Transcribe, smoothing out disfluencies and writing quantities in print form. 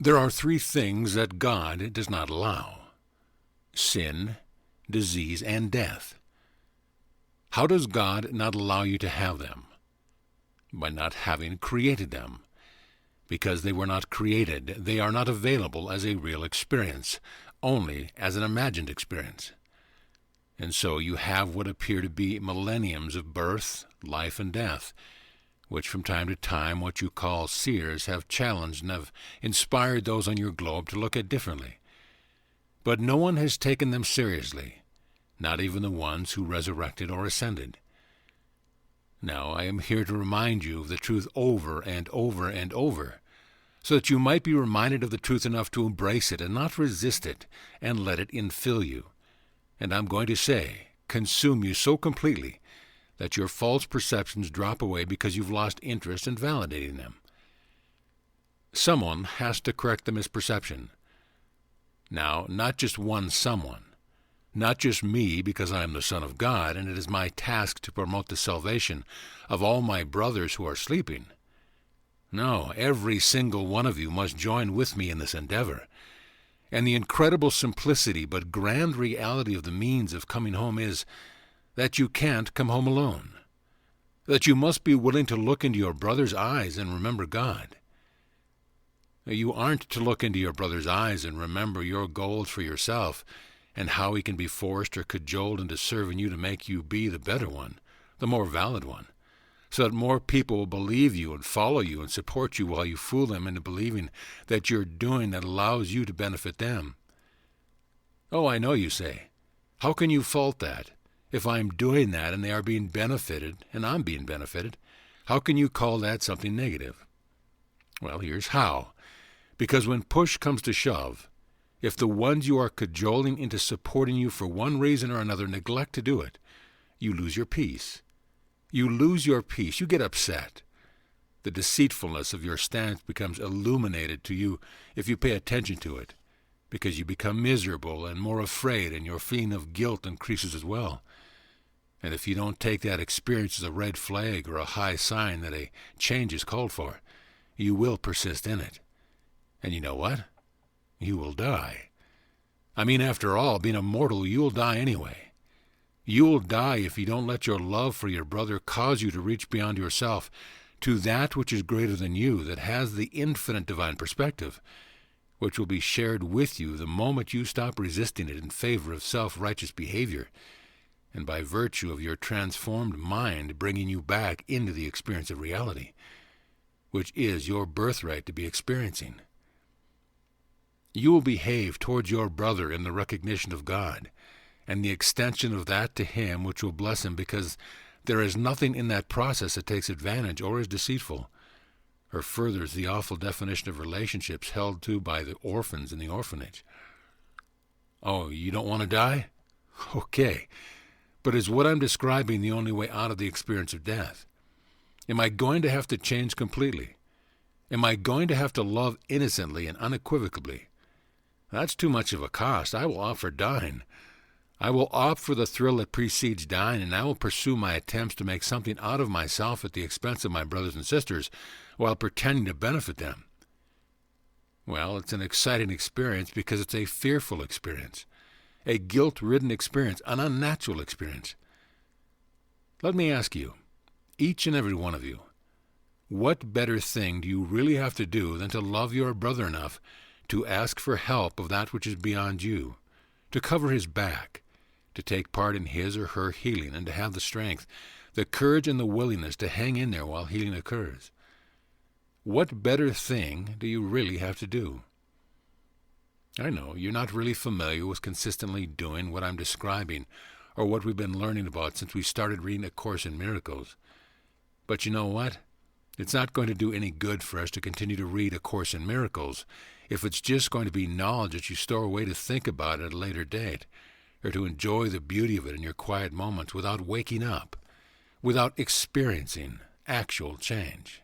There are three things that God does not allow: sin, disease, and death. How does God not allow you to have them? By not having created them. Because they were not created, they are not available as a real experience, only as an imagined experience. And so you have what appear to be millenniums of birth, life, and death, which from time to time what you call seers have challenged and have inspired those on your globe to look at differently. But no one has taken them seriously, not even the ones who resurrected or ascended. Now I am here to remind you of the truth over and over and over, so that you might be reminded of the truth enough to embrace it and not resist it and let it infill you. And I'm going to say, consume you so completely that your false perceptions drop away because you've lost interest in validating them. Someone has to correct the misperception. Now, not just one someone. Not just me, because I am the Son of God, and it is my task to promote the salvation of all my brothers who are sleeping. No, every single one of you must join with me in this endeavor. And the incredible simplicity but grand reality of the means of coming home is that you can't come home alone. That you must be willing to look into your brother's eyes and remember God. You aren't to look into your brother's eyes and remember your goals for yourself and how he can be forced or cajoled into serving you to make you be the better one, the more valid one, so that more people will believe you and follow you and support you while you fool them into believing that you're doing that allows you to benefit them. Oh, I know, you say. How can you fault that? If I'm doing that and they are being benefited and I'm being benefited, how can you call that something negative? Well, here's how. Because when push comes to shove, if the ones you are cajoling into supporting you for one reason or another neglect to do it, you lose your peace. You lose your peace. You get upset. The deceitfulness of your stance becomes illuminated to you if you pay attention to it, because you become miserable and more afraid, and your feeling of guilt increases as well. And if you don't take that experience as a red flag or a high sign that a change is called for, you will persist in it. And you know what? You will die. I mean, after all, being a mortal, you'll die anyway. You'll die if you don't let your love for your brother cause you to reach beyond yourself to that which is greater than you, that has the infinite divine perspective, which will be shared with you the moment you stop resisting it in favor of self-righteous behavior, and by virtue of your transformed mind bringing you back into the experience of reality, which is your birthright to be experiencing. You will behave towards your brother in the recognition of God, and the extension of that to him which will bless him, because there is nothing in that process that takes advantage or is deceitful, or furthers the awful definition of relationships held to by the orphans in the orphanage. Oh, you don't want to die? Okay. But is what I'm describing the only way out of the experience of death? Am I going to have to change completely? Am I going to have to love innocently and unequivocally? That's too much of a cost. I will opt for dying. I will opt for the thrill that precedes dying, and I will pursue my attempts to make something out of myself at the expense of my brothers and sisters, while pretending to benefit them. Well, it's an exciting experience because it's a fearful experience, a guilt-ridden experience, an unnatural experience. Let me ask you, each and every one of you, what better thing do you really have to do than to love your brother enough to ask for help of that which is beyond you, to cover his back, to take part in his or her healing, and to have the strength, the courage, and the willingness to hang in there while healing occurs? What better thing do you really have to do? I know you're not really familiar with consistently doing what I'm describing or what we've been learning about since we started reading A Course in Miracles. But you know what? It's not going to do any good for us to continue to read A Course in Miracles if it's just going to be knowledge that you store away to think about at a later date, or to enjoy the beauty of it in your quiet moments without waking up, without experiencing actual change.